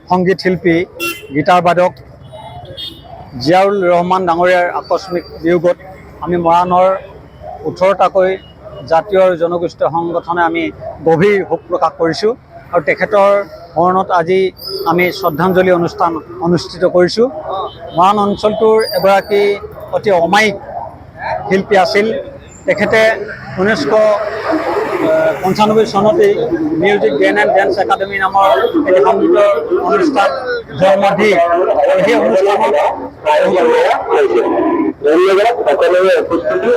সংগীত শিল্পী গীটাৰ বাদক জিয়াউল ৰহমান ডাঙৰীয়াৰ আকস্মিক বিয়োগত আমি মৰাণৰ 18টাকৈ জাতীয় আৰু জনগোষ্ঠীয় সংগঠনে আমি গভীৰ শোক প্ৰকাশ কৰিছোঁ আৰু তেখেতৰ স্মৰণত আজি আমি শ্ৰদ্ধাঞ্জলি অনুষ্ঠান অনুষ্ঠিত কৰিছোঁ। মৰাণ অঞ্চলটোৰ এগৰাকী অতি অমায়িক শিল্পী আছিল। তেখেতে 1995 চনতেই music den and dance academy নামৰ এটি সংগীতৰ অনুষ্ঠান জন্ম দি সেই অনুষ্ঠানত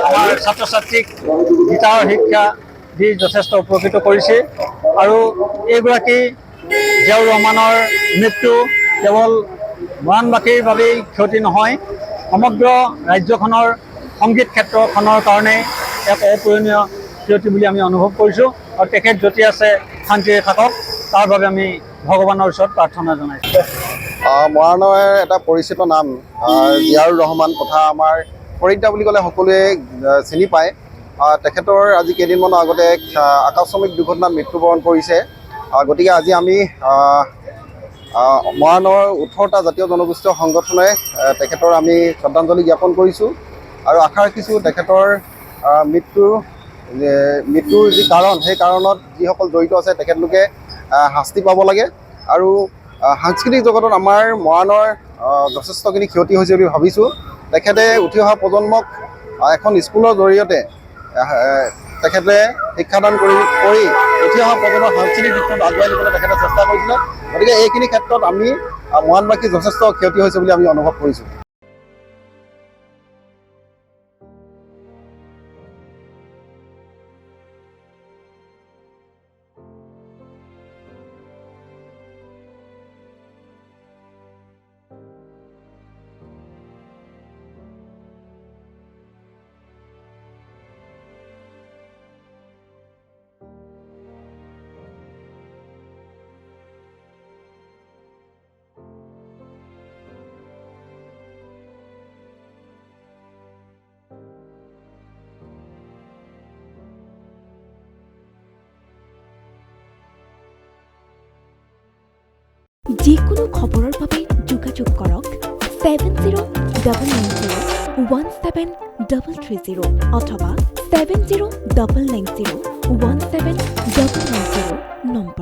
আমাৰ ছাত্ৰ ছাত্ৰীক গীটাৰৰ শিক্ষা দি যথেষ্ট উপকৃত কৰিছে আৰু এইগৰাকী জিয়াউৰ ৰহমানৰ মৃত্যু কেৱল মৰাণবাসীৰ বাবেই ক্ষতি নহয়, সমগ্ৰ ৰাজ্যখনৰ সংগীত ক্ষেত্ৰখনৰ কাৰণে এক অপূৰণীয় ক্ষতি বুলি আমি অনুভৱ কৰিছোঁ আৰু তেখেত য'তে আছে শান্তিৰে থাকক, তাৰ বাবে আমি ভগৱানৰ ওচৰত প্ৰাৰ্থনা জনাইছোঁ। মৰাণৰ এটা পৰিচিত নাম জিয়াউৰ ৰহমান তথা আমাৰ ফৰিদা বুলি ক'লে সকলোৱে চিনি পায়। তেখেতৰ আজি কেইদিনমানৰ আগতে আকস্মিক দুৰ্ঘটনাত মৃত্যুবৰণ কৰিছে। গতিকে আজি আমি মৰাণৰ 18টা জাতীয় জনগোষ্ঠীয় সংগঠনে তেখেতৰ আমি শ্ৰদ্ধাঞ্জলি জ্ঞাপন কৰিছোঁ আৰু আশা ৰাখিছোঁ তেখেতৰ মৃত্যুৰ যি কাৰণ সেই কাৰণত যিসকল জড়িত আছে তেখেতলোকে শাস্তি পাব লাগে আৰু সাংস্কৃতিক জগতত আমাৰ মৰাণৰ যথেষ্টখিনি ক্ষতি হৈছে বুলি ভাবিছোঁ। তেখেতে উঠি অহা প্ৰজন্মক এখন স্কুলৰ জৰিয়তে তেখেতে শিক্ষাদান কৰি উঠি অহা প্ৰজন্মৰ সাংস্কৃতিক দিশত আগুৱাই নিবলৈ তেখেতে চেষ্টা কৰিছিলে। গতিকে এইখিনি ক্ষেত্ৰত আমি মৰাণবাসী যথেষ্ট ক্ষতি হৈছে বুলি আমি অনুভৱ কৰিছোঁ। যিকোনো খবৰৰ বাবে যোগাযোগ কৰক 7099017330 অথবা 7099017990 নম্বৰ।